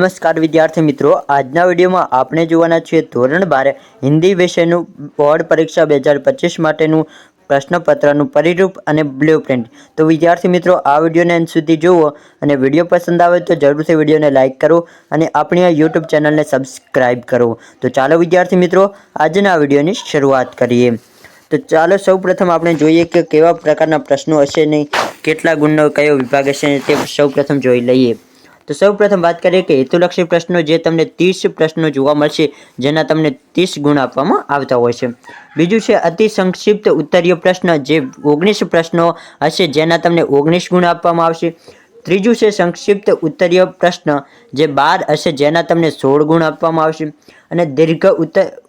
નમસ્કાર વિદ્યાર્થી મિત્રો, આજના વિડીયોમાં આપણે જોવાના છીએ ધોરણ 12 હિન્દી વિષયનું બોર્ડ પરીક્ષા 2025 માટેનું પ્રશ્નપત્રનું પરિરૂપ અને બ્લુપ્રિન્ટ। તો વિદ્યાર્થી મિત્રો, આ વિડીયોને અંત સુધી જુઓ અને વિડીયો પસંદ આવે તો જરૂરથી વિડીયોને લાઇક કરો અને આપણી આ યુટ્યુબ ચેનલને સબસ્ક્રાઇબ કરો। તો ચાલો વિદ્યાર્થી મિત્રો, આજના વિડીયોની શરૂઆત કરીએ। તો ચાલો સૌપ્રથમ આપણે જોઈએ કે કેવા પ્રકારના પ્રશ્નો હશે ને કેટલા ગુણનો કયો વિભાગ હશે તે સૌપ્રથમ જોઈ લઈએ। તો સૌપ્રથમ વાત કરીએ કે હેતુલક્ષી પ્રશ્નો જે તમને 30 પ્રશ્નો જોવા મળશે, જેના તમને 30 ગુણ આપવામાં આવતા હોય છે। બીજું છે અતિ સંક્ષિપ્ત ઉત્તરીય પ્રશ્ન, જે 19 પ્રશ્નો હશે, જેના તમને 19 ગુણ આપવામાં આવશે। ત્રીજું છે સંક્ષિપ્ત ઉત્તરીય પ્રશ્ન, જે 12 હશે, જેના તમને 16 ગુણ આપવામાં આવશે। અને દીર્ઘ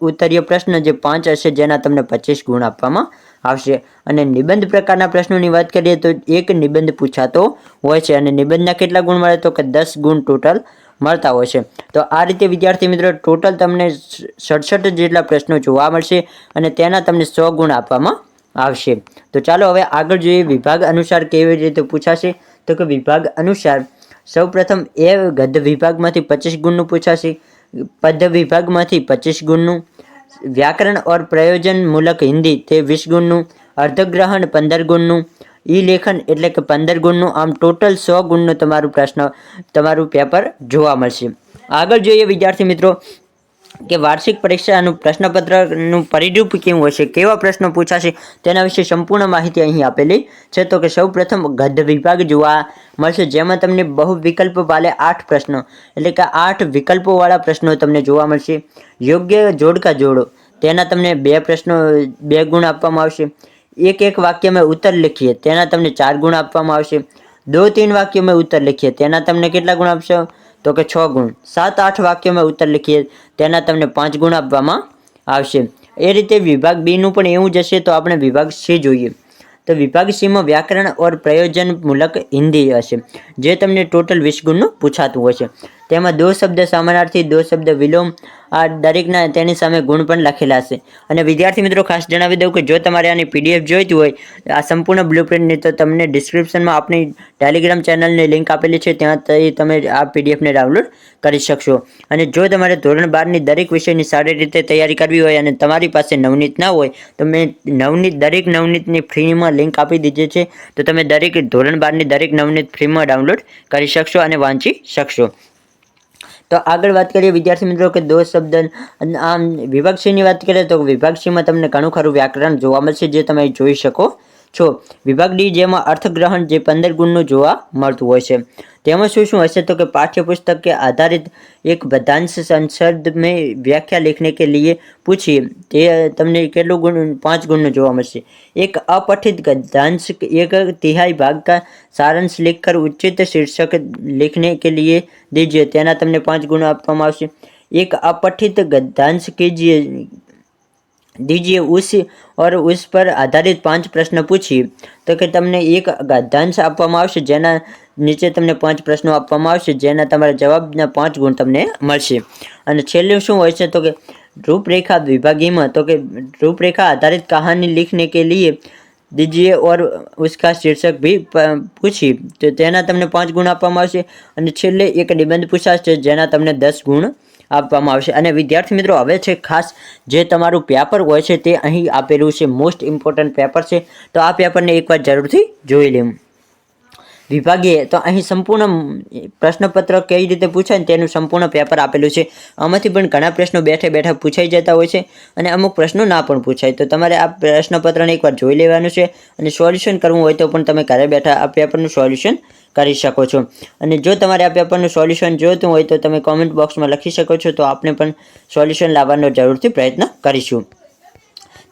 ઉત્તરીય પ્રશ્ન જે 5 હશે, જેના તમને 25 ગુણ આપવામાં આવશે। અને નિબંધ પ્રકારના પ્રશ્નોની વાત કરીએ તો એક નિબંધ પૂછાતો હોય છે અને નિબંધના કેટલા ગુણ મળે તો કે 10 ગુણ ટોટલ મળતા હોય છે। તો આ રીતે વિદ્યાર્થી મિત્રો ટોટલ તમને 67 જેટલા પ્રશ્નો જોવા મળશે અને તેના તમને 100 ગુણ આપવામાં આવશે। તો ચાલો હવે આગળ જોઈએ વિભાગ અનુસાર કેવી રીતે પૂછાશે। તો કે વિભાગ અનુસાર સૌપ્રથમ એ ગદ્ય વિભાગમાંથી 25 ગુણનું પૂછાશે, પદ્ય વિભાગમાંથી 25 ગુણનું, व्याकरण और प्रयोजन मूलक हिंदी ते 20 गुणનું, અર્ધગ્રહણ 15 ગુણનું, ઈ લેખન એટલે કે 15 ગુણનું। આમ ટોટલ 100 ગુણનું તમારું પેપર જોવા મળશે। આગળ જોઈએ વિદ્યાર્થી મિત્રો કે વાર્ષિક પરીક્ષાનું પ્રશ્નપત્રનું પરિરૂપ કેવું હશે, કેવા પ્રશ્નો પૂછાશે તેના વિશે સંપૂર્ણ માહિતી અહીં આપેલી છે। તો કે સૌપ્રથમ ગદ્ય વિભાગ જોવા મળશે, જેમાં તમને બહુ વિકલ્પ વાલે 8 પ્રશ્નો એટલે કે 8 વિકલ્પોવાળા પ્રશ્નો તમને જોવા મળશે। યોગ્ય જોડકા જોડો તેના તમને 2 પ્રશ્નો 2 ગુણ આપવામાં આવશે। एक वाक्य में उत्तर लिखिए तेना तमने 4 गुण आपवामां आवशे। 2-3 वाक्यों में उत्तर लिखिए तेना तमने केटला गुण आपशे तो के 6 गुण। 7-8 वाक्यों में उत्तर लिखिए तेना तमने 5 गुण आपवामां आवशे। ए रीते विभाग बी नुं पण एवुं ज हशे। तो आपणे विभाग सी जोईए। तो विभाग सी में व्याकरण और प्रयोजन मूलक हिंदी हशे, जे तमने टोटल 20 गुणनुं पूछातुं हशे। तेमां 2 शब्द समानार्थी 2 शब्द विलोम आ दरेकना तेनी सामे गुण पण लखेला हशे। अने विद्यार्थी मित्रों खास जणावी दऊं के जो तमारे आनी पीडीएफ जोईती होय आ संपूर्ण ब्लूप्रिंटनी तो तमने डिस्क्रिप्शनमां आपणी टेलिग्राम चेनलनी लिंक आपेली छे, त्यांथी तमे आ पीडीएफ ने डाउनलॉड करी शकशो। अने जो तमारे धोरण 12 नी दरेक विषयनी सारी रीते तैयारी करवी होय अने तमारी पासे नवनीत ना होय तो मैं दरेक नवनीतनी फ्रीमां लिंक आपी दीधी छे। तो तमे दरेक धोरण 12 नी दरेक नवनीत फ्रीमां डाउनलॉड करी शकशो अने वांची शकशो। तो आगळ बात करिए विद्यार्थी मित्रों के 2 शब्द आम विभाग सी नी बात करिए तो विभाग सी में तमने घणुं खरुं व्याकरण जोवा मळशे, जे तमे जोई शको छो। विभाग डी जेमां अर्थग्रहण जे 15 गुणनुं जोवा मळतुं होय छे। तेमां शुं हशे तो कि पाठ्यपुस्तक के आधारित एक पद्यांश संदर्भ में व्याख्या लिखने के लिए पूछिए ते तमने केटलुं गुण 5 गुणनुं जोवा मळशे। एक अपठित गद्यांश 1/3 भाग का सारांश लिखकर उचित शीर्षक लिखने के लिए दीजिए तेना तमने 5 गुण आपवामां आवशे। एक अपठित गद्यांश दीजिए उस पर आधारित 5 प्रश्न पूछिए। तो कि तमने एक गद्यांश आपवामां आवशे, जेना नीचे तमने 5 प्रश्नों आपवामां आवशे, जेना तमारा जवाबना 5 गुण तमने मळशे। अने छेल्ले शुं होय छे तो कि रूपरेखा विभागीमां तो कि रूपरेखा आधारित कहानी लिखने के लिए दीजिए और उसका शीर्षक भी पूछिए तो तेना तमने 5 गुण आपवामां आवशे। अने छेल्ले एक निबंध पूछाशे, जेना तमने 10 गुण आपवामां आवशे। अने विद्यार्थी मित्रों हवे छे खास जे तमारुं पेपर होय छे ते અહીં આપેલું છે, મોસ્ટ ઇમ્પોર્ટન્ટ પેપર છે। તો આ પેપરને એકવાર જરૂરથી જોઈ લેવું। વિભાગીય તો અહીં સંપૂર્ણ પ્રશ્નપત્ર કઈ રીતે પૂછાય ને તેનું સંપૂર્ણ પેપર આપેલું છે। આમાંથી પણ ઘણા પ્રશ્નો બેઠે બેઠા પૂછાઈ જતા હોય છે અને અમુક પ્રશ્નો ના પણ પૂછાય। તો તમારે આ પ્રશ્નપત્રને એકવાર જોઈ લેવાનું છે અને સોલ્યુશન કરવું હોય તો પણ તમે ઘરે બેઠા આ પેપરનું સોલ્યુશન કરી શકો છો। અને જો તમારે આ પેપરનું સોલ્યુશન જોઈતું હોય તો તમે કોમેન્ટ બોક્સમાં લખી શકો છો, તો આપણે પણ સોલ્યુશન લાવવાનો જરૂરથી પ્રયત્ન કરીશું।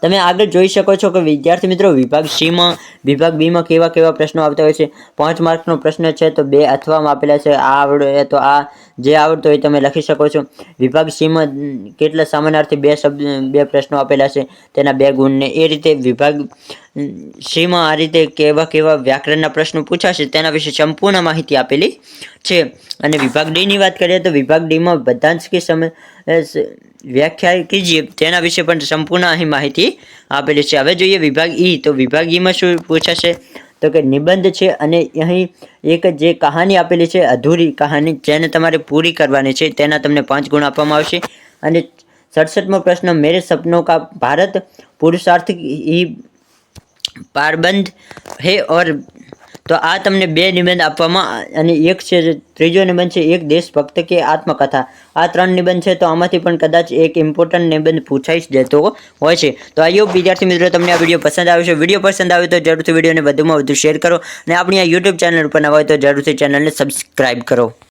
તમે આગળ જોઈ શકો છો કે વિદ્યાર્થી મિત્રો વિભાગ સી માં વિભાગ બી માં કેવા કેવા પ્રશ્નો આવતા હોય છે। 5 માર્કનો પ્રશ્ન છે તો 2 અથવામાં આપેલા છે। આ આવડે તો આ જે આવડતો હોય તમે લખી શકો છો। વિભાગ સી માં કેટલા સામાનાર્થી 2 પ્રશ્નો આપેલા છે, તેના 2 ગુણ ને એ રીતે વિભાગ સી માં આ રીતે કેવા કેવા વ્યાકરણના પ્રશ્નો પૂછાશે તેના વિશે સંપૂર્ણ માહિતી આપેલી છે। અને વિભાગ ડી ની વાત કરીએ તો વિભાગ ડી માં બધાંશ કે समय व्याख्या कीजिए तेना विषय पण संपूर्ण અહીં માહિતી આપેલી છે। હવે જોઈએ વિભાગ ઈ। તો વિભાગ ઈ માં શું પૂછાશે તો કે નિબંધ છે અને અહીં એક જે કહાની આપેલી છે અધૂરી કહાની જેને તમારે પૂરી કરવાની છે તેના તમને 5 ગુણ આપવામાં આવશે। અને 67મો પ્રશ્ન મેરે સપनों का भारत पुरुषार्थ ही पारबंद है और તો આ તમને 2 નિબંધ આપવામાં અને એક છે ત્રીજો નિબંધ છે એક દેશભક્ત કે આત્મકથા। આ 3 નિબંધ છે તો આમાંથી પણ કદાચ એક ઇમ્પોર્ટન્ટ નિબંધ પૂછાઈ જતો હોય છે। તો આયો વિદ્યાર્થી મિત્રો તમને આ વિડીયો પસંદ આવ્યો છે। વિડીયો પસંદ આવે તો જરૂરથી વિડીયોને વધુમાં વધુ શેર કરો અને આપણી આ YouTube ચેનલ ઉપર નવા હોય તો જરૂરથી ચેનલને સબસ્ક્રાઇબ કરો।